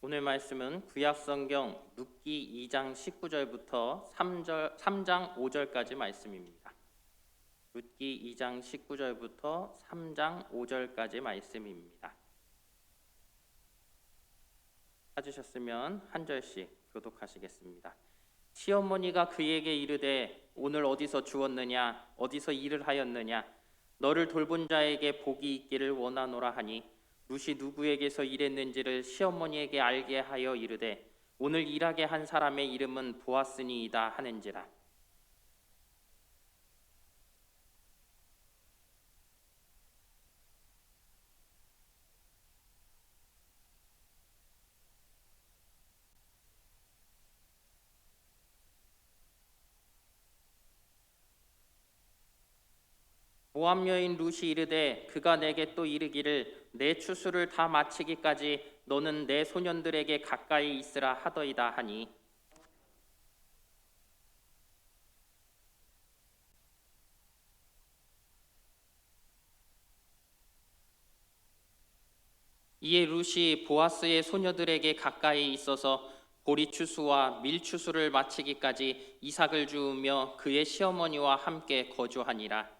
오늘 말씀은 구약성경 룻기 2장 19절부터 3장 5절까지 말씀입니다. 룻기 2장 19절부터 3장 5절까지 말씀입니다. 찾으셨으면 한 절씩 교독하시겠습니다. 시어머니가 그에게 이르되 오늘 어디서 주었느냐 어디서 일을 하였느냐 너를 돌본 자에게 복이 있기를 원하노라 하니 룻이 누구에게서 일했는지를 시어머니에게 알게 하여 이르되 오늘 일하게 한 사람의 이름은 보아스니이다 하는지라. 모압 여인 룻이 이르되 그가 내게 또 이르기를 내 추수를 다 마치기까지 너는 내 소년들에게 가까이 있으라 하더이다 하니 이에 룻이 보아스의 소녀들에게 가까이 있어서 보리 추수와 밀 추수를 마치기까지 이삭을 주우며 그의 시어머니와 함께 거주하니라.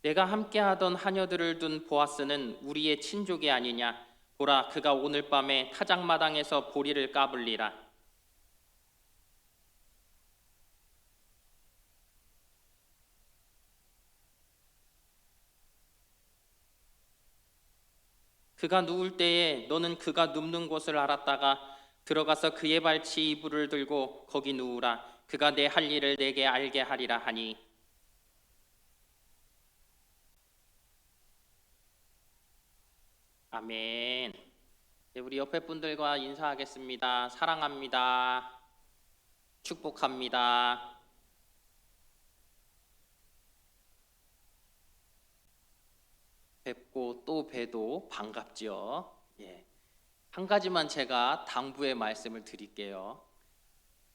내가 함께하던 하녀들을 둔 보아스는 우리의 친족이 아니냐. 보라, 그가 오늘 밤에 타작마당에서 보리를 까불리라. 그가 누울 때에 너는 그가 눕는 곳을 알았다가 들어가서 그의 발치 이불을 들고 거기 누우라. 그가 내 할 일을 내게 알게 하리라 하니 아멘. 네, 우리 옆에 분들과 인사하겠습니다. 사랑합니다. 축복합니다. 뵙고 또 뵈도 반갑죠. 예. 한 가지만 제가 당부의 말씀을 드릴게요.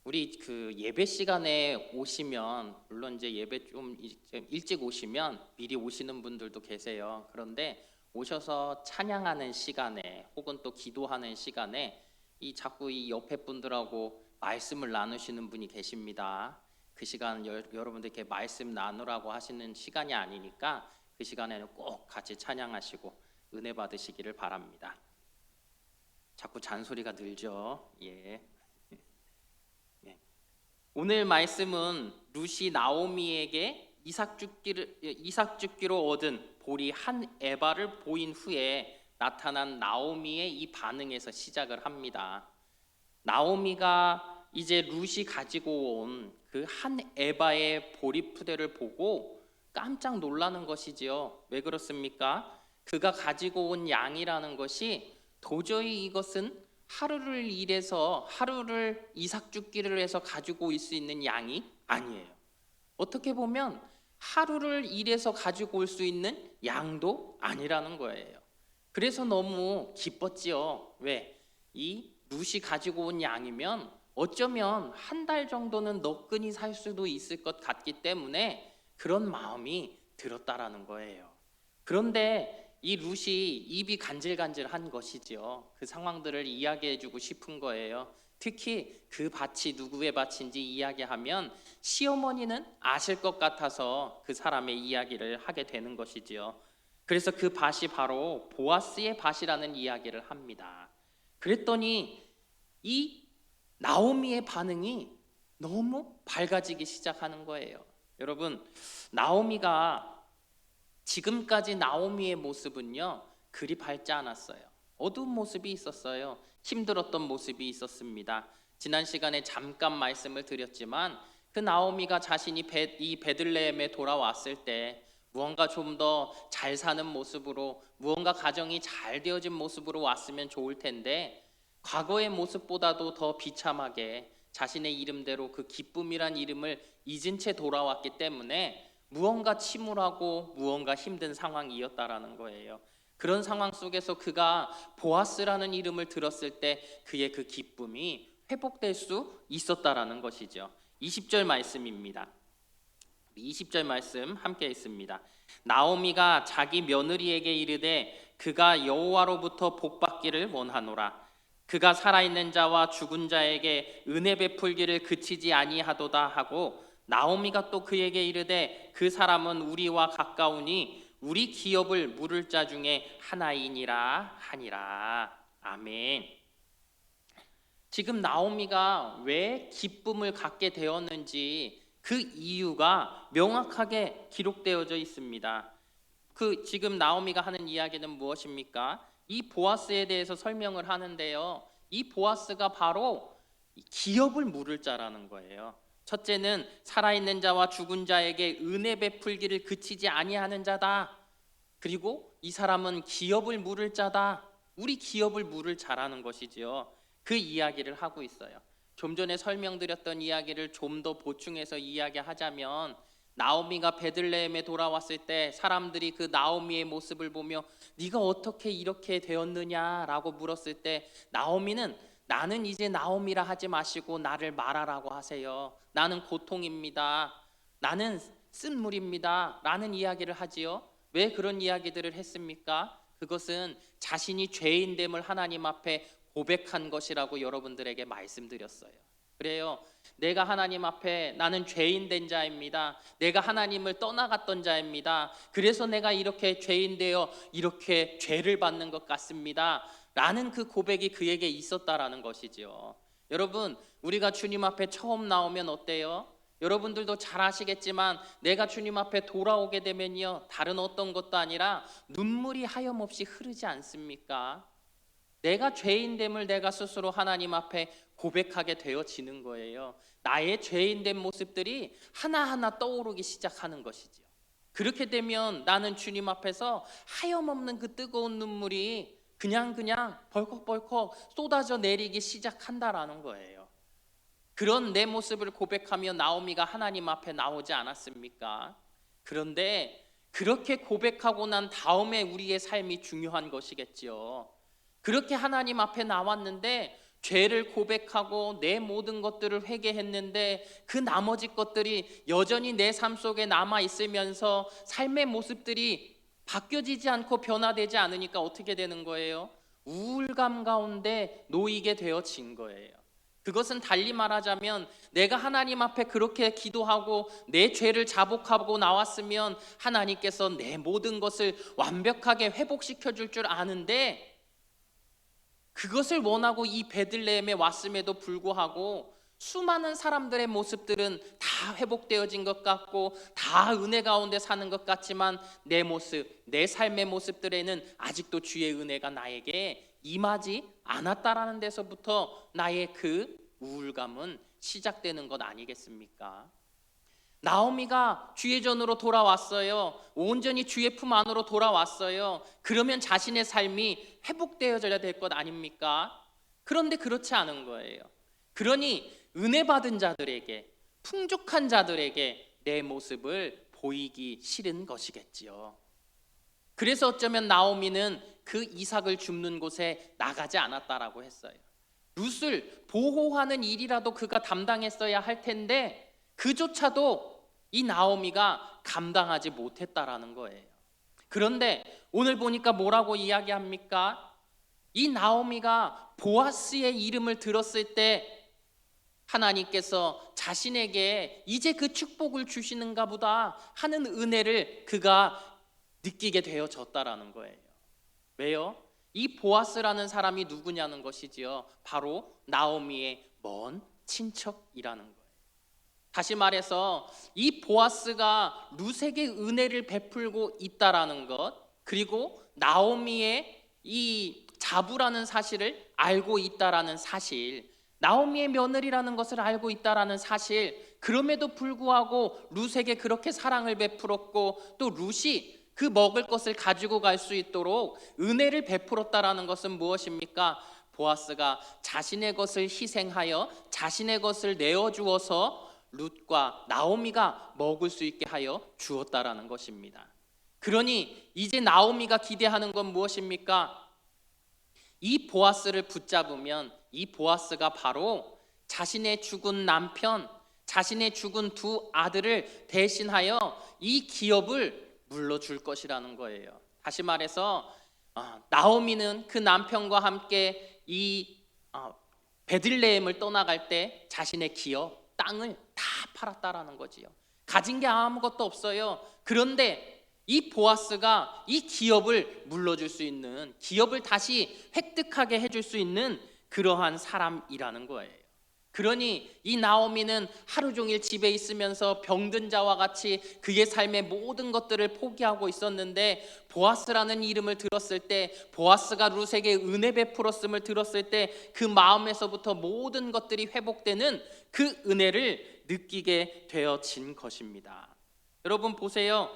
우리 그 예배 시간에 오시면 물론 이제 예배 좀 일찍 오시면 미리 오시는 분들도 계세요. 그런데 오셔서 찬양하는 시간에 혹은 또 기도하는 시간에 자꾸 이 옆에 분들하고 말씀을 나누시는 분이 계십니다. 그 시간 여러분들께 말씀 나누라고 하시는 시간이 아니니까 그 시간에는 꼭 같이 찬양하시고 은혜 받으시기를 바랍니다. 자꾸 잔소리가 늘죠. 예. 오늘 말씀은 룻이 나오미에게 이삭 죽기로 얻은 보리 한 에바를 보인 후에 나타난 나오미의 이 반응에서 시작을 합니다. 나오미가 이제 룻이 가지고 온 그 한 에바의 보리 푸대를 보고 깜짝 놀라는 것이지요. 왜 그렇습니까? 그가 가지고 온 양이라는 것이 도저히 이것은 하루를 일해서 하루를 이삭 죽기를 해서 가지고 올 수 있는 양이 아니에요. 어떻게 보면 하루를 일해서 가지고 올 수 있는 양도 아니라는 거예요. 그래서 너무 기뻤지요. 왜? 이 룻이 가지고 온 양이면 어쩌면 한 달 정도는 너끈히 살 수도 있을 것 같기 때문에 그런 마음이 들었다라는 거예요. 그런데 이 룻이 입이 간질간질한 것이지요. 그 상황들을 이야기해주고 싶은 거예요. 특히 그 밭이 누구의 밭인지 이야기하면 시어머니는 아실 것 같아서 그 사람의 이야기를 하게 되는 것이지요. 그래서 그 밭이 바로 보아스의 밭이라는 이야기를 합니다. 그랬더니 이 나오미의 반응이 너무 밝아지기 시작하는 거예요. 여러분, 나오미가 지금까지 나오미의 모습은요 그리 밝지 않았어요. 어두운 모습이 있었어요. 힘들었던 모습이 있었습니다. 지난 시간에 잠깐 말씀을 드렸지만 그 나오미가 자신이 이 베들레헴에 돌아왔을 때 무언가 좀 더 잘 사는 모습으로 무언가 가정이 잘 되어진 모습으로 왔으면 좋을 텐데 과거의 모습보다도 더 비참하게 자신의 이름대로 그 기쁨이란 이름을 잊은 채 돌아왔기 때문에 무언가 침울하고 무언가 힘든 상황이었다라는 거예요. 그런 상황 속에서 그가 보아스라는 이름을 들었을 때 그의 그 기쁨이 회복될 수 있었다라는 것이죠. 20절 말씀입니다. 20절 말씀 함께 있습니다. 나오미가 자기 며느리에게 이르되 그가 여호와로부터 복받기를 원하노라. 그가 살아있는 자와 죽은 자에게 은혜 베풀기를 그치지 아니하도다 하고, 나오미가 또 그에게 이르되 그 사람은 우리와 가까우니 우리 기업을 물을 자 중에 하나이니라 하니라. 아멘. 지금 나오미가 왜 기쁨을 갖게 되었는지 그 이유가 명확하게 기록되어져 있습니다. 지금 나오미가 하는 이야기는 무엇입니까? 이 보아스에 대해서 설명을 하는데요. 이 보아스가 바로 기업을 물을 자라는 거예요. 첫째는 살아있는 자와 죽은 자에게 은혜 베풀기를 그치지 아니하는 자다. 그리고 이 사람은 기업을 물을 자다. 우리 기업을 물을 자라는 것이지요. 그 이야기를 하고 있어요. 좀 전에 설명드렸던 이야기를 좀 더 보충해서 이야기하자면, 나오미가 베들레헴에 돌아왔을 때 사람들이 그 나오미의 모습을 보며 네가 어떻게 이렇게 되었느냐라고 물었을 때, 나오미는 나는 이제 나오미라 하지 마시고 나를 말하라고 하세요. 나는 고통입니다. 나는 쓴물입니다. 라는 이야기를 하지요. 왜 그런 이야기들을 했습니까? 그것은 자신이 죄인됨을 하나님 앞에 고백한 것이라고 여러분들에게 말씀드렸어요. 그래요. 내가 하나님 앞에 나는 죄인 된 자입니다. 내가 하나님을 떠나갔던 자입니다. 그래서 내가 이렇게 죄인 되어 이렇게 죄를 받는 것 같습니다. 라는 그 고백이 그에게 있었다라는 것이죠. 여러분, 우리가 주님 앞에 처음 나오면 어때요? 여러분들도 잘 아시겠지만 내가 주님 앞에 돌아오게 되면요, 다른 어떤 것도 아니라 눈물이 하염없이 흐르지 않습니까? 내가 죄인됨을 내가 스스로 하나님 앞에 고백하게 되어지는 거예요. 나의 죄인된 모습들이 하나하나 떠오르기 시작하는 것이죠. 그렇게 되면 나는 주님 앞에서 하염없는 그 뜨거운 눈물이 그냥 벌컥벌컥 쏟아져 내리기 시작한다라는 거예요. 그런 내 모습을 고백하며 나오미가 하나님 앞에 나오지 않았습니까? 그런데 그렇게 고백하고 난 다음에 우리의 삶이 중요한 것이겠지요. 그렇게 하나님 앞에 나왔는데 죄를 고백하고 내 모든 것들을 회개했는데 그 나머지 것들이 여전히 내 삶 속에 남아 있으면서 삶의 모습들이 바뀌어지지 않고 변화되지 않으니까 어떻게 되는 거예요? 우울감 가운데 놓이게 되어진 거예요. 그것은 달리 말하자면 내가 하나님 앞에 그렇게 기도하고 내 죄를 자복하고 나왔으면 하나님께서 내 모든 것을 완벽하게 회복시켜 줄 줄 아는데, 그것을 원하고 이 베들레헴에 왔음에도 불구하고 수많은 사람들의 모습들은 다 회복되어진 것 같고 다 은혜 가운데 사는 것 같지만 내 모습, 내 삶의 모습들에는 아직도 주의 은혜가 나에게 임하지 않았다라는 데서부터 나의 그 우울감은 시작되는 것 아니겠습니까? 나오미가 주의 전으로 돌아왔어요. 온전히 주의 품 안으로 돌아왔어요. 그러면 자신의 삶이 회복되어져야 될 것 아닙니까? 그런데 그렇지 않은 거예요. 그러니 은혜 받은 자들에게, 풍족한 자들에게 내 모습을 보이기 싫은 것이겠지요. 그래서 어쩌면 나오미는 그 이삭을 줍는 곳에 나가지 않았다라고 했어요. 룻을 보호하는 일이라도 그가 담당했어야 할 텐데 그조차도 이 나오미가 감당하지 못했다라는 거예요. 그런데 오늘 보니까 뭐라고 이야기합니까? 이 나오미가 보아스의 이름을 들었을 때 하나님께서 자신에게 이제 그 축복을 주시는가 보다 하는 은혜를 그가 느끼게 되어졌다라는 거예요. 왜요? 이 보아스라는 사람이 누구냐는 것이지요. 바로 나오미의 먼 친척이라는 거예요. 다시 말해서 이 보아스가 룻에게 은혜를 베풀고 있다라는 것, 그리고 나오미의 이 자부라는 사실을 알고 있다라는 사실, 나오미의 며느리라는 것을 알고 있다라는 사실, 그럼에도 불구하고 룻에게 그렇게 사랑을 베풀었고 또 룻이 그 먹을 것을 가지고 갈 수 있도록 은혜를 베풀었다라는 것은 무엇입니까? 보아스가 자신의 것을 희생하여 자신의 것을 내어주어서 룻과 나오미가 먹을 수 있게 하여 주었다라는 것입니다. 그러니 이제 나오미가 기대하는 건 무엇입니까? 이 보아스를 붙잡으면 이 보아스가 바로 자신의 죽은 남편, 자신의 죽은 두 아들을 대신하여 이 기업을 물려줄 것이라는 거예요. 다시 말해서 나오미는 그 남편과 함께 이 베들레헴을 떠나갈 때 자신의 기업, 땅을 다 팔았다라는 거지요. 가진 게 아무것도 없어요. 그런데 이 보아스가 이 기업을 물려줄 수 있는, 기업을 다시 획득하게 해줄 수 있는 그러한 사람이라는 거예요. 그러니 이 나오미는 하루 종일 집에 있으면서 병든 자와 같이 그의 삶의 모든 것들을 포기하고 있었는데, 보아스라는 이름을 들었을 때, 보아스가 룻에게 은혜 베풀었음을 들었을 때 그 마음에서부터 모든 것들이 회복되는 그 은혜를 느끼게 되어진 것입니다. 여러분 보세요.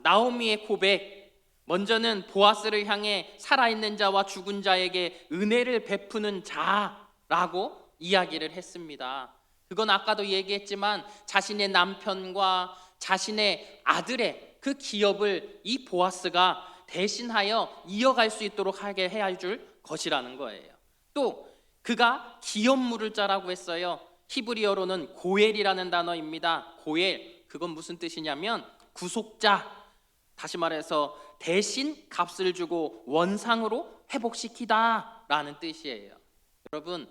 나오미의 고백, 먼저는 보아스를 향해 살아있는 자와 죽은 자에게 은혜를 베푸는 자라고 이야기를 했습니다. 그건 아까도 얘기했지만 자신의 남편과 자신의 아들의 그 기업을 이 보아스가 대신하여 이어갈 수 있도록 하게 해줄 것이라는 거예요. 또 그가 기업 물을 자라고 했어요. 히브리어로는 고엘이라는 단어입니다. 고엘, 그건 무슨 뜻이냐면 구속자, 다시 말해서 대신 값을 주고 원상으로 회복시키다 라는 뜻이에요. 여러분,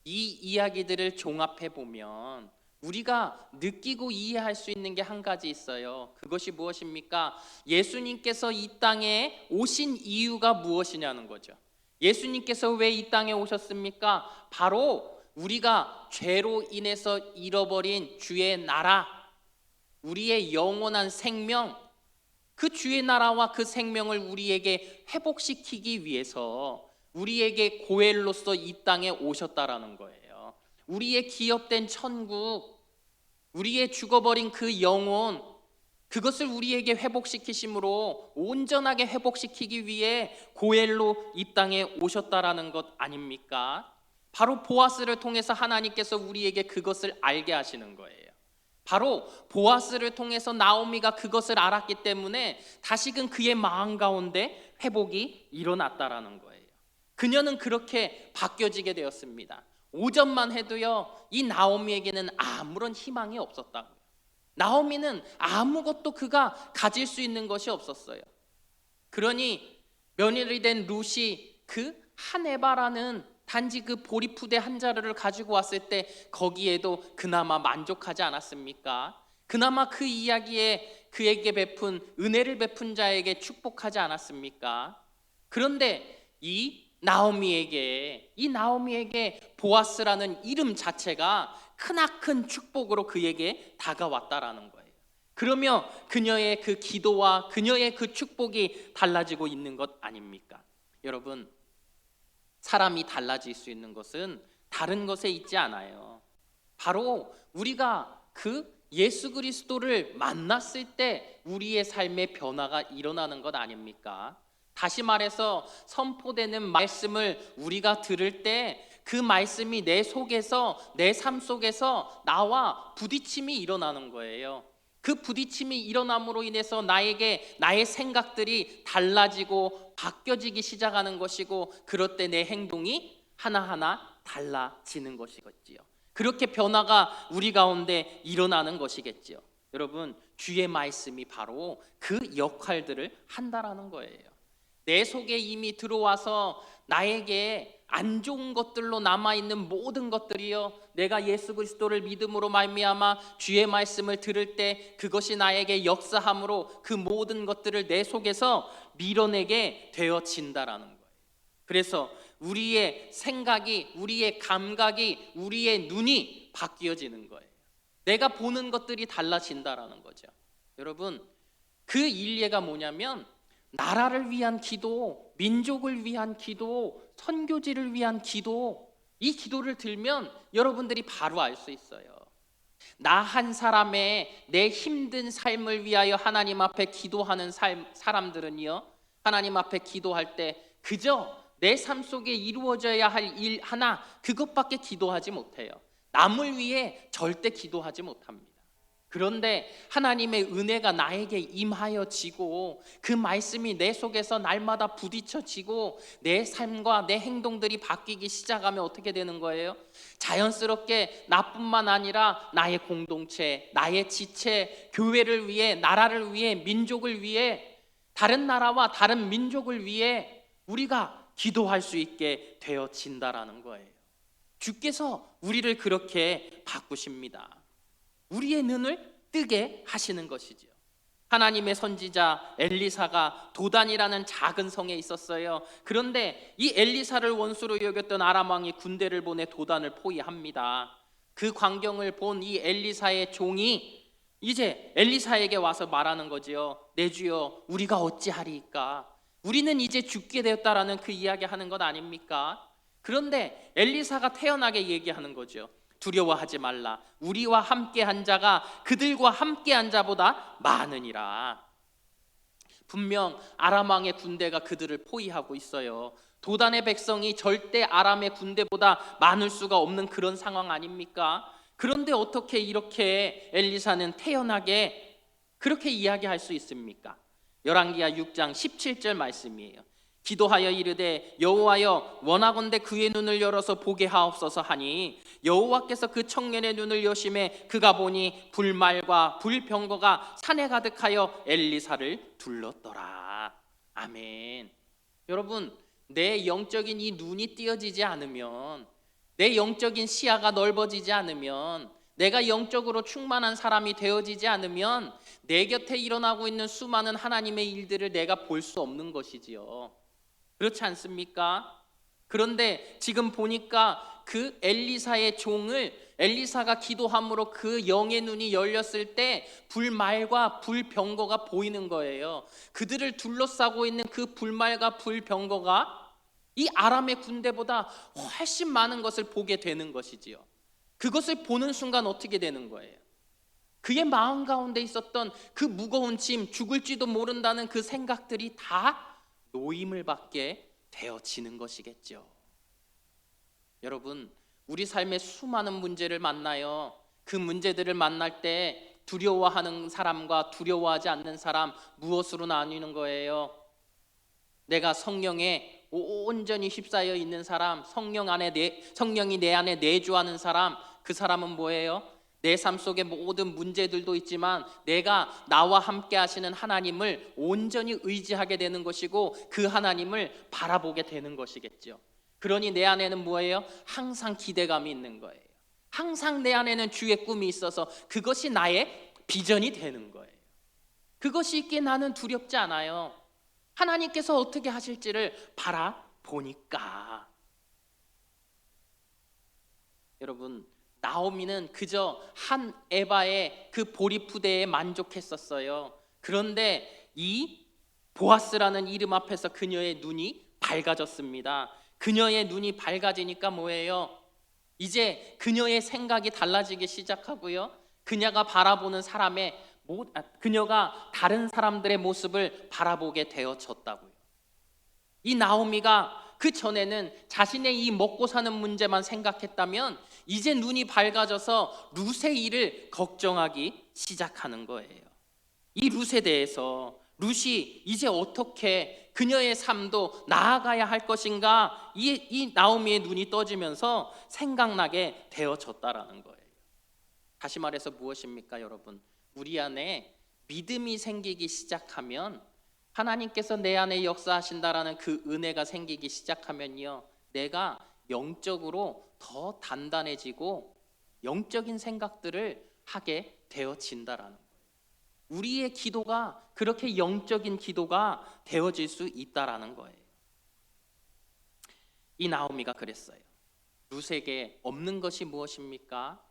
이 이야기들을 종합해 보면 우리가 느끼고 이해할 수 있는 게 한 가지 있어요. 그것이 무엇입니까? 예수님께서 이 땅에 오신 이유가 무엇이냐는 거죠. 예수님께서 왜 이 땅에 오셨습니까? 바로 우리가 죄로 인해서 잃어버린 주의 나라, 우리의 영원한 생명, 그 주의 나라와 그 생명을 우리에게 회복시키기 위해서 우리에게 고엘로서 이 땅에 오셨다라는 거예요. 우리의 기업된 천국, 우리의 죽어버린 그 영혼, 그것을 우리에게 회복시키심으로 온전하게 회복시키기 위해 고엘로 이 땅에 오셨다라는 것 아닙니까? 바로 보아스를 통해서 하나님께서 우리에게 그것을 알게 하시는 거예요. 바로 보아스를 통해서 나오미가 그것을 알았기 때문에 다시금 그의 마음 가운데 회복이 일어났다라는 거예요. 그녀는 그렇게 바뀌어지게 되었습니다. 오전만 해도요, 이 나오미에게는 아무런 희망이 없었다고요. 나오미는 아무것도 그가 가질 수 있는 것이 없었어요. 그러니 며느리 된 룻이 그 한 에바라는 단지 그 보리푸대 한 자루를 가지고 왔을 때 거기에도 그나마 만족하지 않았습니까? 그나마 그 이야기에 그에게 베푼 은혜를 베푼 자에게 축복하지 않았습니까? 그런데 이 나오미에게 보아스라는 이름 자체가 크나큰 축복으로 그에게 다가왔다라는 거예요. 그러며 그녀의 그 기도와 그녀의 그 축복이 달라지고 있는 것 아닙니까? 여러분, 사람이 달라질 수 있는 것은 다른 것에 있지 않아요. 바로 우리가 그 예수 그리스도를 만났을 때 우리의 삶의 변화가 일어나는 것 아닙니까? 다시 말해서 선포되는 말씀을 우리가 들을 때 그 말씀이 내 속에서, 내 삶 속에서 나와 부딪힘이 일어나는 거예요. 그 부딪힘이 일어남으로 인해서 나에게 나의 생각들이 달라지고 바뀌어지기 시작하는 것이고, 그럴 때 내 행동이 하나하나 달라지는 것이겠지요. 그렇게 변화가 우리 가운데 일어나는 것이겠지요. 여러분, 주의 말씀이 바로 그 역할들을 한다라는 거예요. 내 속에 이미 들어와서 나에게 안 좋은 것들로 남아있는 모든 것들이요, 내가 예수 그리스도를 믿음으로 말미암아 주의 말씀을 들을 때 그것이 나에게 역사함으로 그 모든 것들을 내 속에서 밀어내게 되어진다라는 거예요. 그래서 우리의 생각이, 우리의 감각이, 우리의 눈이 바뀌어지는 거예요. 내가 보는 것들이 달라진다라는 거죠. 여러분, 그 일례가 뭐냐면 나라를 위한 기도, 민족을 위한 기도, 선교지를 위한 기도, 이 기도를 들면 여러분들이 바로 알 수 있어요. 나 한 사람의 내 힘든 삶을 위하여 하나님 앞에 기도하는 사람들은요, 하나님 앞에 기도할 때 그저 내 삶 속에 이루어져야 할 일 하나, 그것밖에 기도하지 못해요. 남을 위해 절대 기도하지 못합니다. 그런데 하나님의 은혜가 나에게 임하여지고 그 말씀이 내 속에서 날마다 부딪혀지고 내 삶과 내 행동들이 바뀌기 시작하면 어떻게 되는 거예요? 자연스럽게 나뿐만 아니라 나의 공동체, 나의 지체, 교회를 위해, 나라를 위해, 민족을 위해, 다른 나라와 다른 민족을 위해 우리가 기도할 수 있게 되어진다라는 거예요. 주께서 우리를 그렇게 바꾸십니다. 우리의 눈을 뜨게 하시는 것이지요. 하나님의 선지자 엘리사가 도단이라는 작은 성에 있었어요. 그런데 이 엘리사를 원수로 여겼던 아람 왕이 군대를 보내 도단을 포위합니다. 그 광경을 본 이 엘리사의 종이 이제 엘리사에게 와서 말하는 거지요. 내 주여, 우리가 어찌하리이까? 우리는 이제 죽게 되었다라는 그 이야기하는 것 아닙니까? 그런데 엘리사가 태연하게 얘기하는 거죠. 두려워하지 말라. 우리와 함께한 자가 그들과 함께한 자보다 많으니라. 분명 아람 왕의 군대가 그들을 포위하고 있어요. 도단의 백성이 절대 아람의 군대보다 많을 수가 없는 그런 상황 아닙니까? 그런데 어떻게 이렇게 엘리사는 태연하게 그렇게 이야기할 수 있습니까? 열왕기하 6장 17절 말씀이에요. 기도하여 이르되 여호와여, 원하건대 그의 눈을 열어서 보게 하옵소서 하니 여호와께서 그 청년의 눈을 여심해 그가 보니 불말과 불병거가 산에 가득하여 엘리사를 둘렀더라. 아멘. 여러분, 내 영적인 이 눈이 띄어지지 않으면, 내 영적인 시야가 넓어지지 않으면, 내가 영적으로 충만한 사람이 되어지지 않으면 내 곁에 일어나고 있는 수많은 하나님의 일들을 내가 볼 수 없는 것이지요. 그렇지 않습니까? 그런데 지금 보니까 그 엘리사의 종을, 엘리사가 기도함으로 그 영의 눈이 열렸을 때 불말과 불병거가 보이는 거예요. 그들을 둘러싸고 있는 그 불말과 불병거가 이 아람의 군대보다 훨씬 많은 것을 보게 되는 것이지요. 그것을 보는 순간 어떻게 되는 거예요? 그의 마음 가운데 있었던 그 무거운 짐, 죽을지도 모른다는 그 생각들이 다 노임을 받게 되어지는 것이겠죠. 여러분, 우리 삶에 수많은 문제를 만나요. 그 문제들을 만날 때 두려워하는 사람과 두려워하지 않는 사람 무엇으로 나뉘는 거예요? 내가 성령에 온전히 휩싸여 있는 사람, 성령이 내 안에 내주하는 사람, 그 사람은 뭐예요? 내 삶 속에 모든 문제들도 있지만 내가 나와 함께 하시는 하나님을 온전히 의지하게 되는 것이고 그 하나님을 바라보게 되는 것이겠죠. 그러니 내 안에는 뭐예요? 항상 기대감이 있는 거예요. 항상 내 안에는 주의 꿈이 있어서 그것이 나의 비전이 되는 거예요. 그것이 있기에 나는 두렵지 않아요. 하나님께서 어떻게 하실지를 바라보니까. 여러분, 나오미는 그저 한 에바의 그 보리푸대에 만족했었어요. 그런데 이 보아스라는 이름 앞에서 그녀의 눈이 밝아졌습니다. 그녀의 눈이 밝아지니까 뭐예요? 이제 그녀의 생각이 달라지기 시작하고요. 그녀가 바라보는 그녀가 다른 사람들의 모습을 바라보게 되어졌다고요. 이 나오미가 그 전에는 자신의 이 먹고 사는 문제만 생각했다면 이제 눈이 밝아져서 룻의 일을 걱정하기 시작하는 거예요. 이 룻에 대해서 룻이 이제 어떻게 그녀의 삶도 나아가야 할 것인가, 이 나오미의 눈이 떠지면서 생각나게 되어졌다라는 거예요. 다시 말해서 무엇입니까, 여러분? 우리 안에 믿음이 생기기 시작하면, 하나님께서 내 안에 역사하신다라는 그 은혜가 생기기 시작하면요, 내가 영적으로 더 단단해지고 영적인 생각들을 하게 되어진다라는 거예요. 우리의 기도가 그렇게 영적인 기도가 되어질 수 있다라는 거예요. 이 나오미가 그랬어요. 룻에게 없는 것이 무엇입니까?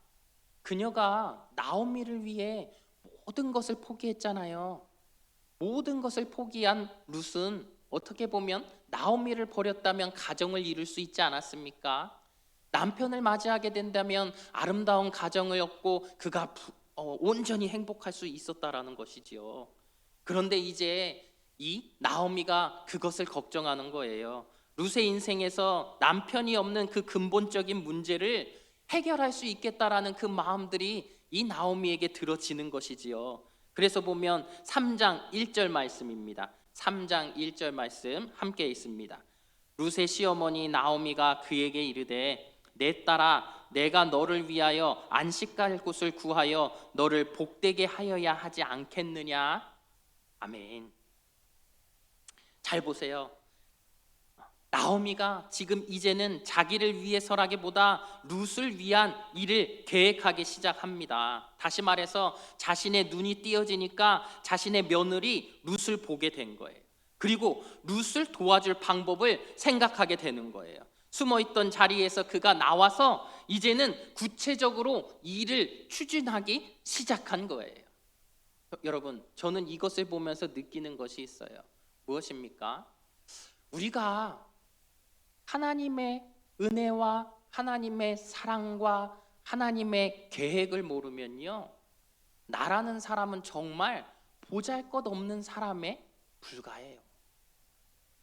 그녀가 나오미를 위해 모든 것을 포기했잖아요. 모든 것을 포기한 룻은 어떻게 보면 나오미를 버렸다면 가정을 이룰 수 있지 않았습니까? 남편을 맞이하게 된다면 아름다운 가정을 얻고 그가 온전히 행복할 수 있었다라는 것이지요. 그런데 이제 이 나오미가 그것을 걱정하는 거예요. 룻의 인생에서 남편이 없는 그 근본적인 문제를 해결할 수 있겠다라는 그 마음들이 이 나오미에게 들어지는 것이지요. 그래서 보면 3장 1절 말씀입니다. 3장 1절 말씀 함께 있습니다. 룻의 시어머니 나오미가 그에게 이르되 내 딸아 내가 너를 위하여 안식할 곳을 구하여 너를 복되게 하여야 하지 않겠느냐. 아멘. 잘 보세요. 나오미가 지금 이제는 자기를 위해서라기보다 룻을 위한 일을 계획하기 시작합니다. 다시 말해서 자신의 눈이 띄어지니까 자신의 며느리 룻을 보게 된 거예요. 그리고 룻을 도와줄 방법을 생각하게 되는 거예요. 숨어있던 자리에서 그가 나와서 이제는 구체적으로 일을 추진하기 시작한 거예요. 여러분, 저는 이것을 보면서 느끼는 것이 있어요. 무엇입니까? 우리가 하나님의 은혜와 하나님의 사랑과 하나님의 계획을 모르면요, 나라는 사람은 정말 보잘것없는 사람에 불과해요.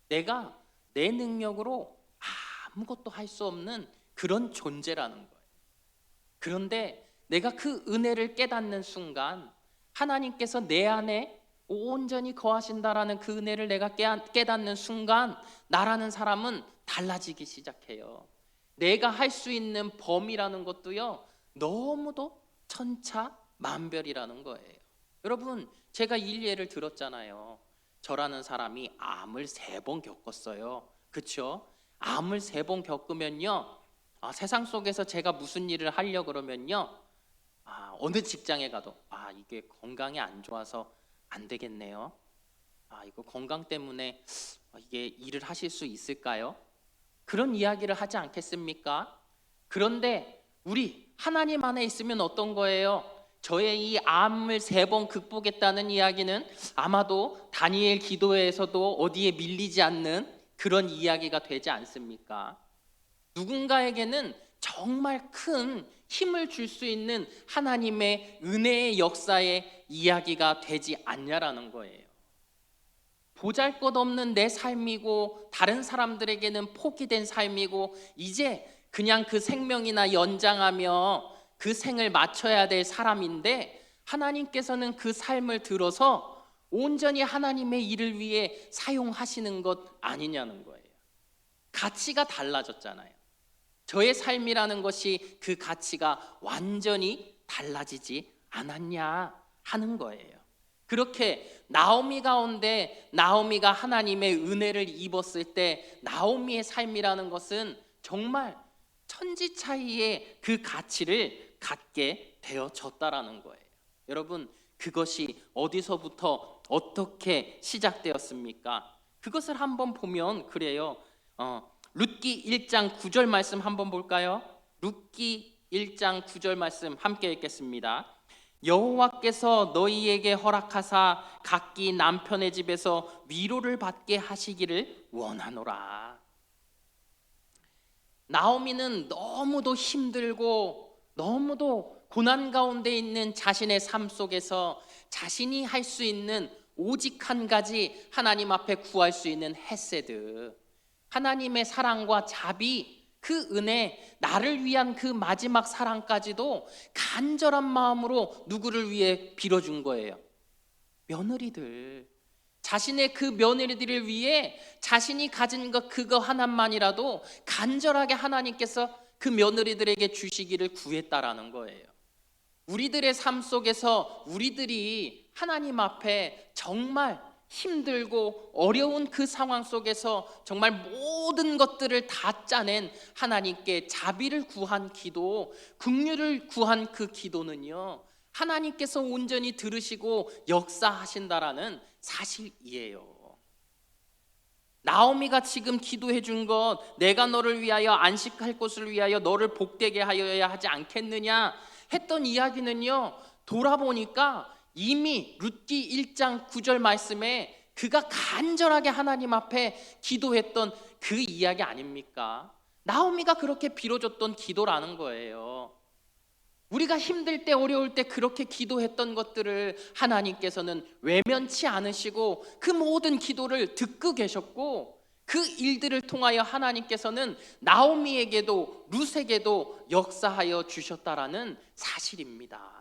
내가 내 능력으로 아무것도 할 수 없는 그런 존재라는 거예요. 그런데 내가 그 은혜를 깨닫는 순간 하나님께서 내 안에 온전히 거하신다라는 그 은혜를 내가 깨닫는 순간 나라는 사람은 달라지기 시작해요. 내가 할 수 있는 범위라는 것도요, 너무도 천차만별이라는 거예요. 여러분, 제가 일례를 들었잖아요. 저라는 사람이 암을 3번 겪었어요. 그렇죠? 암을 3번 겪으면요, 세상 속에서 제가 무슨 일을 하려 그러면요, 어느 직장에 가도 이게 건강이 안 좋아서 안 되겠네요. 이거 건강 때문에 이게 일을 하실 수 있을까요? 그런 이야기를 하지 않겠습니까? 그런데 우리 하나님 안에 있으면 어떤 거예요? 저의 이 암을 3번 극복했다는 이야기는 아마도 다니엘 기도에서도 어디에 밀리지 않는 그런 이야기가 되지 않습니까? 누군가에게는 정말 큰 힘을 줄 수 있는 하나님의 은혜의 역사의 이야기가 되지 않냐라는 거예요. 보잘것없는 내 삶이고 다른 사람들에게는 포기된 삶이고 이제 그냥 그 생명이나 연장하며 그 생을 마쳐야 될 사람인데 하나님께서는 그 삶을 들어서 온전히 하나님의 일을 위해 사용하시는 것 아니냐는 거예요. 가치가 달라졌잖아요. 저의 삶이라는 것이 그 가치가 완전히 달라지지 않았냐 하는 거예요. 그렇게 나오미 가운데 나오미가 하나님의 은혜를 입었을 때 나오미의 삶이라는 것은 정말 천지 차이의 그 가치를 갖게 되어졌다라는 거예요. 여러분, 그것이 어디서부터 어떻게 시작되었습니까? 그것을 한번 보면 그래요. 룻기 1장 9절 말씀 한번 볼까요? 룻기 1장 9절 말씀 함께 읽겠습니다. 여호와께서 너희에게 허락하사 각기 남편의 집에서 위로를 받게 하시기를 원하노라. 나오미는 너무도 힘들고 너무도 고난 가운데 있는 자신의 삶 속에서 자신이 할 수 있는 오직 한 가지 하나님 앞에 구할 수 있는 헤세드, 하나님의 사랑과 자비, 그 은혜, 나를 위한 그 마지막 사랑까지도 간절한 마음으로 누구를 위해 빌어준 거예요? 며느리들. 자신의 그 며느리들을 위해 자신이 가진 것 그거 하나만이라도 간절하게 하나님께서 그 며느리들에게 주시기를 구했다라는 거예요. 우리들의 삶 속에서 우리들이 하나님 앞에 정말 힘들고 어려운 그 상황 속에서 정말 모든 것들을 다 짜낸 하나님께 자비를 구한 기도, 긍휼을 구한 그 기도는요, 하나님께서 온전히 들으시고 역사하신다라는 사실이에요. 나오미가 지금 기도해 준 것, 내가 너를 위하여 안식할 곳을 위하여 너를 복되게 하여야 하지 않겠느냐 했던 이야기는요, 돌아보니까 이미 룻기 1장 9절 말씀에 그가 간절하게 하나님 앞에 기도했던 그 이야기 아닙니까? 나오미가 그렇게 빌어줬던 기도라는 거예요. 우리가 힘들 때 어려울 때 그렇게 기도했던 것들을 하나님께서는 외면치 않으시고 그 모든 기도를 듣고 계셨고 그 일들을 통하여 하나님께서는 나오미에게도 룻에게도 역사하여 주셨다라는 사실입니다.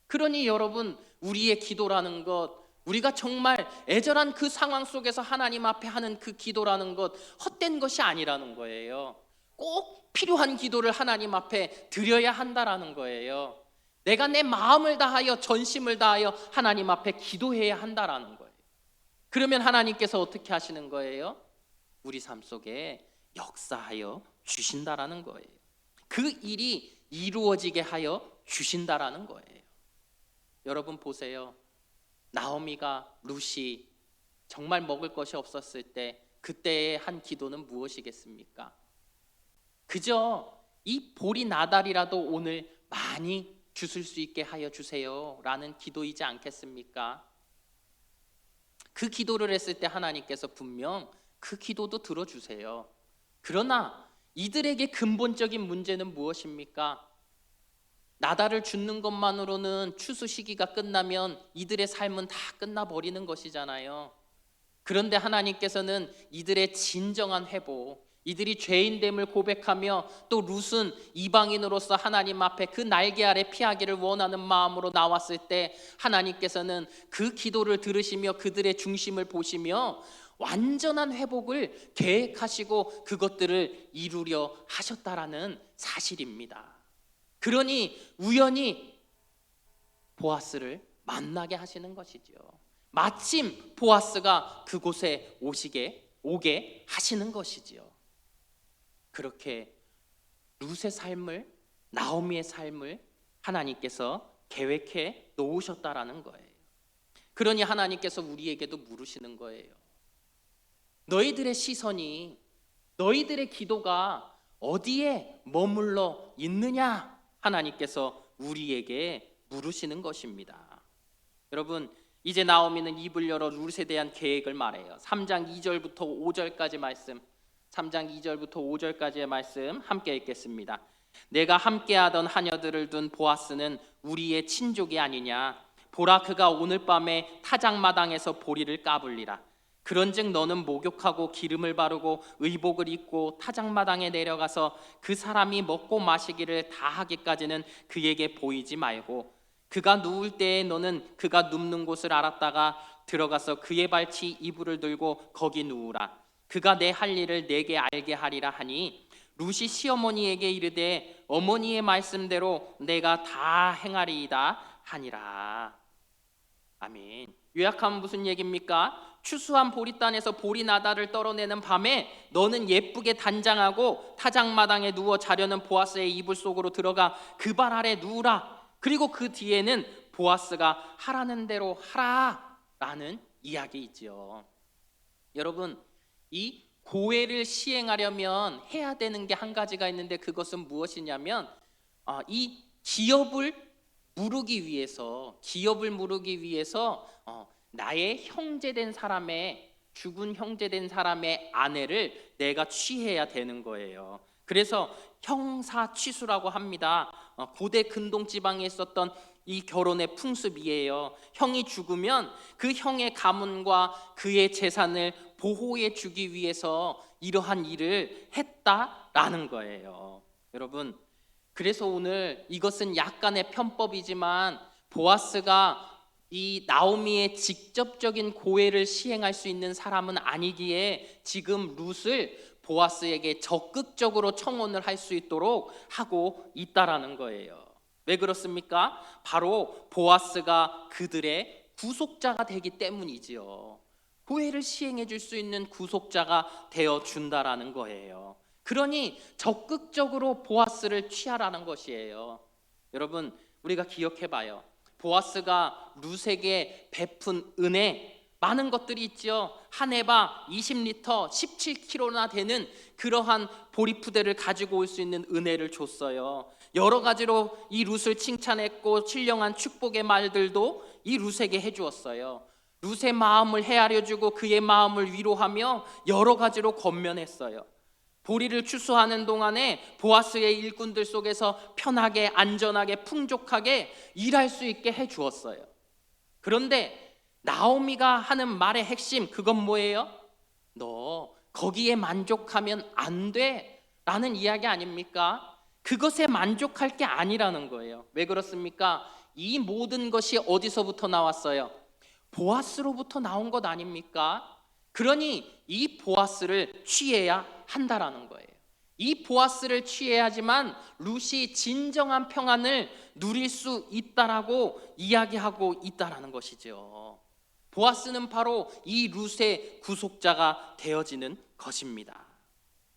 그러니 여러분, 우리의 기도라는 것, 우리가 정말 애절한 그 상황 속에서 하나님 앞에 하는 그 기도라는 것, 헛된 것이 아니라는 거예요. 꼭 필요한 기도를 하나님 앞에 드려야 한다라는 거예요. 내가 내 마음을 다하여 전심을 다하여 하나님 앞에 기도해야 한다라는 거예요. 그러면 하나님께서 어떻게 하시는 거예요? 우리 삶 속에 역사하여 주신다라는 거예요. 그 일이 이루어지게 하여 주신다라는 거예요. 여러분 보세요. 나오미가 룻이 정말 먹을 것이 없었을 때 그때의 한 기도는 무엇이겠습니까? 그저 이 보리 나달이라도 오늘 많이 주실 수 있게 하여 주세요 라는 기도이지 않겠습니까? 그 기도를 했을 때 하나님께서 분명 그 기도도 들어주세요. 그러나 이들에게 근본적인 문제는 무엇입니까? 나달을 줍는 것만으로는 추수 시기가 끝나면 이들의 삶은 다 끝나버리는 것이잖아요. 그런데 하나님께서는 이들의 진정한 회복, 이들이 죄인됨을 고백하며 또 룻은 이방인으로서 하나님 앞에 그 날개 아래 피하기를 원하는 마음으로 나왔을 때 하나님께서는 그 기도를 들으시며 그들의 중심을 보시며 완전한 회복을 계획하시고 그것들을 이루려 하셨다라는 사실입니다. 그러니 우연히 보아스를 만나게 하시는 것이죠. 마침 보아스가 그곳에 오게 하시는 것이지요. 그렇게 룻의 삶을, 나오미의 삶을 하나님께서 계획해 놓으셨다라는 거예요. 그러니 하나님께서 우리에게도 물으시는 거예요. 너희들의 시선이, 너희들의 기도가 어디에 머물러 있느냐? 하나님께서 우리에게 물으시는 것입니다. 여러분, 이제 나오미는 입을 열어 룻에 대한 계획을 말해요. 3장 2절부터 5절까지 말씀, 3장 2절부터 5절까지의 말씀 함께 읽겠습니다. 내가 함께하던 하녀들을 둔 보아스는 우리의 친족이 아니냐? 보라, 그가 오늘 밤에 타작마당에서 보리를 까불리라. 그런즉 너는 목욕하고 기름을 바르고 의복을 입고 타작마당에 내려가서 그 사람이 먹고 마시기를 다 하기까지는 그에게 보이지 말고, 그가 누울 때에 너는 그가 눕는 곳을 알았다가 들어가서 그의 발치 이불을 들고 거기 누우라. 그가 내 할 일을 내게 알게 하리라 하니, 룻이 시어머니에게 이르되 어머니의 말씀대로 내가 다 행하리이다 하니라. 아멘. 요약하면 무슨 얘기입니까? 추수한 보리단에서 보리 나달을 떨어내는 밤에 너는 예쁘게 단장하고 타작마당에 누워 자려는 보아스의 이불 속으로 들어가 그 발 아래 누우라. 그리고 그 뒤에는 보아스가 하라는 대로 하라 라는 이야기이지요. 여러분, 이 고해를 시행하려면 해야 되는 게 한 가지가 있는데 그것은 무엇이냐면 이 기업을 무르기 위해서 나의 형제된 사람의, 죽은 형제된 사람의 아내를 내가 취해야 되는 거예요. 그래서 형사취수라고 합니다. 고대 근동 지방에 있었던 이 결혼의 풍습이에요. 형이 죽으면 그 형의 가문과 그의 재산을 보호해 주기 위해서 이러한 일을 했다라는 거예요. 여러분, 그래서 오늘 이것은 약간의 편법이지만 보아스가 이 나오미의 직접적인 고해를 시행할 수 있는 사람은 아니기에 지금 룻을 보아스에게 적극적으로 청혼을 할 수 있도록 하고 있다라는 거예요. 왜 그렇습니까? 바로 보아스가 그들의 구속자가 되기 때문이지요. 고해를 시행해 줄 수 있는 구속자가 되어 준다라는 거예요. 그러니 적극적으로 보아스를 취하라는 것이에요. 여러분, 우리가 기억해 봐요. 보아스가 룻에게 베푼 은혜, 많은 것들이 있죠. 한 에바 20리터 17kg나 되는 그러한 보리푸대를 가지고 올 수 있는 은혜를 줬어요. 여러 가지로 이 룻을 칭찬했고 신령한 축복의 말들도 이 룻에게 해주었어요. 룻의 마음을 헤아려주고 그의 마음을 위로하며 여러 가지로 권면했어요. 보리를 추수하는 동안에 보아스의 일꾼들 속에서 편하게, 안전하게, 풍족하게 일할 수 있게 해주었어요. 그런데 나오미가 하는 말의 핵심, 그건 뭐예요? 너 거기에 만족하면 안 돼 라는 이야기 아닙니까? 그것에 만족할 게 아니라는 거예요. 왜 그렇습니까? 이 모든 것이 어디서부터 나왔어요? 보아스로부터 나온 것 아닙니까? 그러니 이 보아스를 취해야 한다라는 거예요. 이 보아스를 취해야지만 룻이 진정한 평안을 누릴 수 있다라고 이야기하고 있다라는 것이죠. 보아스는 바로 이 룻의 구속자가 되어지는 것입니다.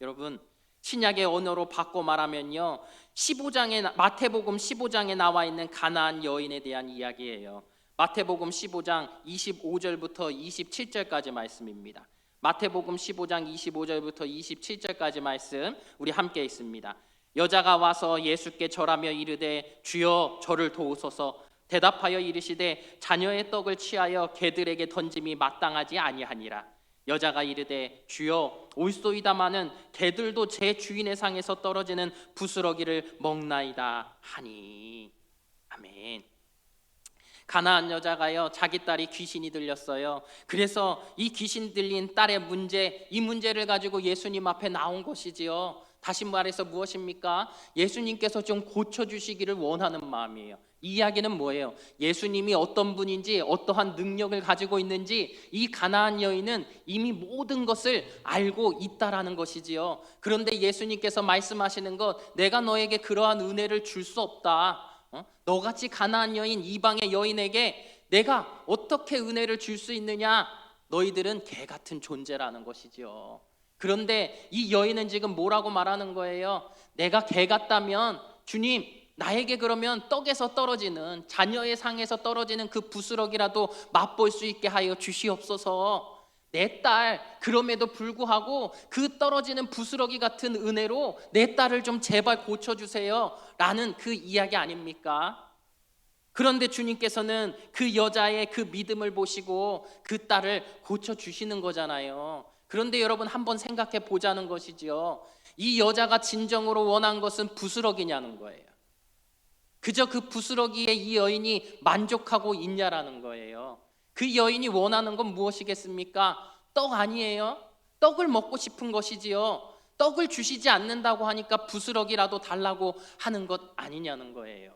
여러분, 신약의 언어로 바꿔 말하면요, 마태복음 15장에 나와 있는 가나안 여인에 대한 이야기예요. 마태복음 15장 25절부터 27절까지 말씀입니다. 마태복음 15장 25절부터 27절까지 말씀 우리 함께 읽습니다. 여자가 와서 예수께 절하며 이르되 주여 저를 도우소서. 대답하여 이르시되 자녀의 떡을 취하여 개들에게 던짐이 마땅하지 아니하니라. 여자가 이르되 주여 올소이다마는 개들도 제 주인의 상에서 떨어지는 부스러기를 먹나이다 하니. 아멘. 가나안 여자가요, 자기 딸이 귀신이 들렸어요. 그래서 이 귀신 들린 딸의 이 문제를 가지고 예수님 앞에 나온 것이지요. 다시 말해서 무엇입니까? 예수님께서 좀 고쳐주시기를 원하는 마음이에요. 이 이야기는 뭐예요? 예수님이 어떤 분인지, 어떠한 능력을 가지고 있는지 이 가나안 여인은 이미 모든 것을 알고 있다라는 것이지요. 그런데 예수님께서 말씀하시는 것, 내가 너에게 그러한 은혜를 줄 수 없다. 너같이 가나안 여인, 이방의 여인에게 내가 어떻게 은혜를 줄 수 있느냐? 너희들은 개 같은 존재라는 것이지요. 그런데 이 여인은 지금 뭐라고 말하는 거예요? 내가 개 같다면 주님, 나에게 그러면 떡에서 떨어지는, 자녀의 상에서 떨어지는 그 부스러기라도 맛볼 수 있게 하여 주시옵소서. 내 딸, 그럼에도 불구하고 그 떨어지는 부스러기 같은 은혜로 내 딸을 좀 제발 고쳐주세요 라는 그 이야기 아닙니까? 그런데 주님께서는 그 여자의 그 믿음을 보시고 그 딸을 고쳐주시는 거잖아요. 그런데 여러분, 한번 생각해 보자는 것이지요. 이 여자가 진정으로 원한 것은 부스러기냐는 거예요. 그저 그 부스러기에 이 여인이 만족하고 있냐라는 거예요. 그 여인이 원하는 건 무엇이겠습니까? 떡 아니에요? 떡을 먹고 싶은 것이지요. 떡을 주시지 않는다고 하니까 부스러기라도 달라고 하는 것 아니냐는 거예요.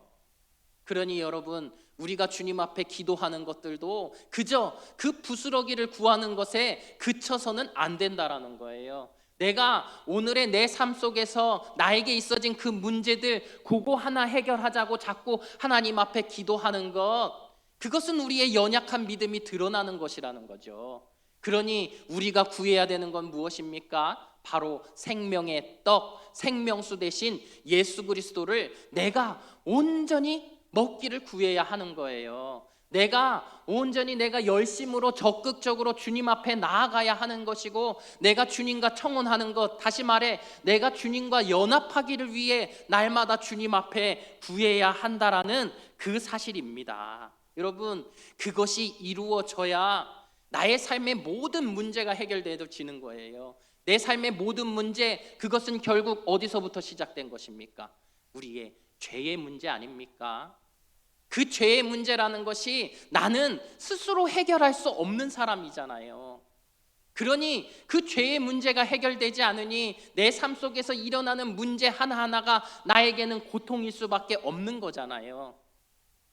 그러니 여러분, 우리가 주님 앞에 기도하는 것들도 그저 그 부스러기를 구하는 것에 그쳐서는 안 된다라는 거예요. 내가 오늘의 내 삶 속에서 나에게 있어진 그 문제들 그거 하나 해결하자고 자꾸 하나님 앞에 기도하는 것, 그것은 우리의 연약한 믿음이 드러나는 것이라는 거죠. 그러니 우리가 구해야 되는 건 무엇입니까? 바로 생명의 떡, 생명수 대신 예수 그리스도를 내가 온전히 먹기를 구해야 하는 거예요. 내가 온전히 내가 열심으로 적극적으로 주님 앞에 나아가야 하는 것이고, 내가 주님과 청혼하는 것, 다시 말해 내가 주님과 연합하기를 위해 날마다 주님 앞에 구해야 한다라는 그 사실입니다. 여러분, 그것이 이루어져야 나의 삶의 모든 문제가 해결되어지는 거예요. 내 삶의 모든 문제, 그것은 결국 어디서부터 시작된 것입니까? 우리의 죄의 문제 아닙니까? 그 죄의 문제라는 것이 나는 스스로 해결할 수 없는 사람이잖아요. 그러니 그 죄의 문제가 해결되지 않으니 내 삶 속에서 일어나는 문제 하나하나가 나에게는 고통일 수밖에 없는 거잖아요.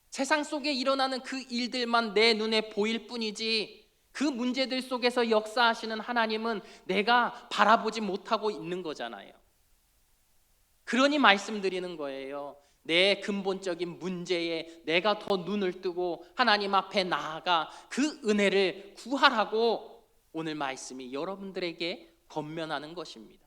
세상 속에 일어나는 그 일들만 내 눈에 보일 뿐이지, 그 문제들 속에서 역사하시는 하나님은 내가 바라보지 못하고 있는 거잖아요. 그러니 말씀드리는 거예요. 내 근본적인 문제에 내가 더 눈을 뜨고 하나님 앞에 나아가 그 은혜를 구하라고 오늘 말씀이 여러분들에게 권면하는 것입니다.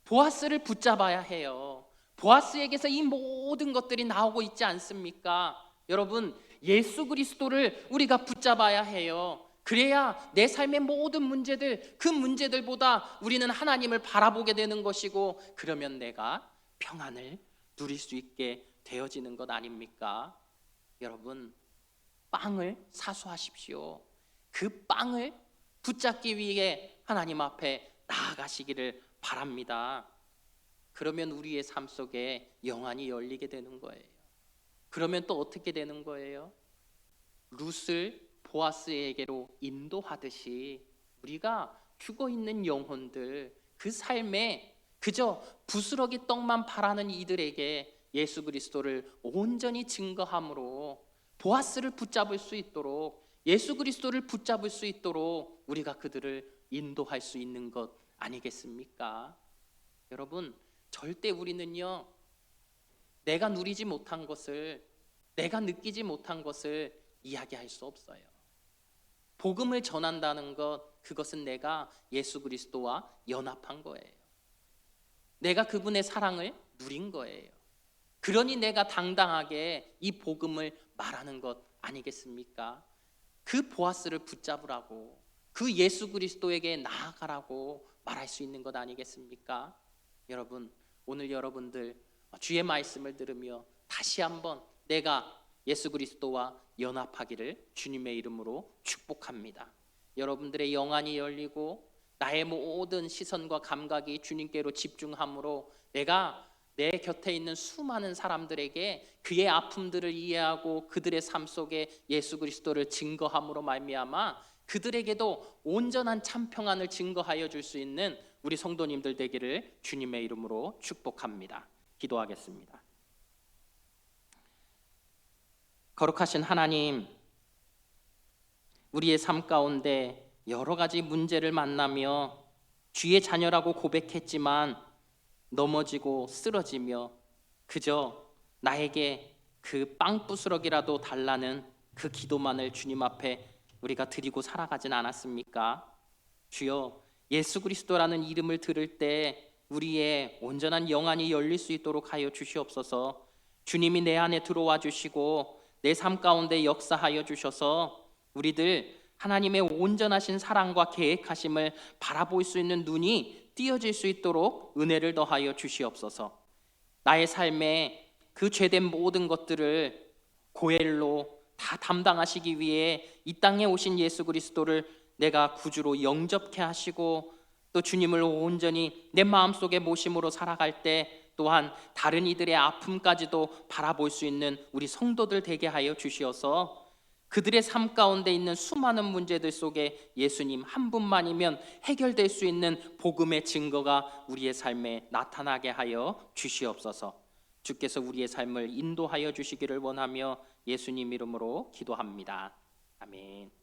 보아스를 붙잡아야 해요. 보아스에게서 이 모든 것들이 나오고 있지 않습니까? 여러분, 예수 그리스도를 우리가 붙잡아야 해요. 그래야 내 삶의 모든 문제들, 그 문제들보다 우리는 하나님을 바라보게 되는 것이고, 그러면 내가 평안을 누릴 수 있게 되어지는 것 아닙니까? 여러분, 빵을 사수하십시오. 그 빵을 붙잡기 위해 하나님 앞에 나아가시기를 바랍니다. 그러면 우리의 삶 속에 영안이 열리게 되는 거예요. 그러면 또 어떻게 되는 거예요? 룻을 보아스에게로 인도하듯이 우리가 죽어있는 영혼들, 그 삶에 그저 부스러기 떡만 바라는 이들에게 예수 그리스도를 온전히 증거함으로 보아스를 붙잡을 수 있도록, 예수 그리스도를 붙잡을 수 있도록 우리가 그들을 인도할 수 있는 것 아니겠습니까? 여러분, 절대 우리는요, 내가 누리지 못한 것을, 내가 느끼지 못한 것을 이야기할 수 없어요. 복음을 전한다는 것, 그것은 내가 예수 그리스도와 연합한 거예요. 내가 그분의 사랑을 누린 거예요. 그러니 내가 당당하게 이 복음을 말하는 것 아니겠습니까? 그 보아스를 붙잡으라고, 그 예수 그리스도에게 나아가라고 말할 수 있는 것 아니겠습니까? 여러분, 오늘 여러분들 주의 말씀을 들으며 다시 한번 내가 예수 그리스도와 연합하기를 주님의 이름으로 축복합니다. 여러분들의 영안이 열리고 나의 모든 시선과 감각이 주님께로 집중함으로 내가 내 곁에 있는 수많은 사람들에게 그의 아픔들을 이해하고 그들의 삶 속에 예수 그리스도를 증거함으로 말미암아 그들에게도 온전한 참 평안을 증거하여 줄 수 있는 우리 성도님들 되기를 주님의 이름으로 축복합니다. 기도하겠습니다. 거룩하신 하나님, 우리의 삶 가운데 여러 가지 문제를 만나며 주의 자녀라고 고백했지만 넘어지고 쓰러지며 그저 나에게 그 빵부스럭이라도 달라는 그 기도만을 주님 앞에 우리가 드리고 살아가진 않았습니까? 주여, 예수 그리스도라는 이름을 들을 때 우리의 온전한 영안이 열릴 수 있도록 하여 주시옵소서. 주님이 내 안에 들어와 주시고 내 삶 가운데 역사하여 주셔서 우리들 하나님의 온전하신 사랑과 계획하심을 바라볼 수 있는 눈이 띄어질 수 있도록 은혜를 더하여 주시옵소서. 나의 삶에 그 죄된 모든 것들을 고엘로 다 담당하시기 위해 이 땅에 오신 예수 그리스도를 내가 구주로 영접케 하시고 또 주님을 온전히 내 마음속에 모심으로 살아갈 때 또한 다른 이들의 아픔까지도 바라볼 수 있는 우리 성도들 되게 하여 주시어서 그들의 삶 가운데 있는 수많은 문제들 속에 예수님 한 분만이면 해결될 수 있는 복음의 증거가 우리의 삶에 나타나게 하여 주시옵소서. 주께서 우리의 삶을 인도하여 주시기를 원하며 예수님 이름으로 기도합니다. 아멘.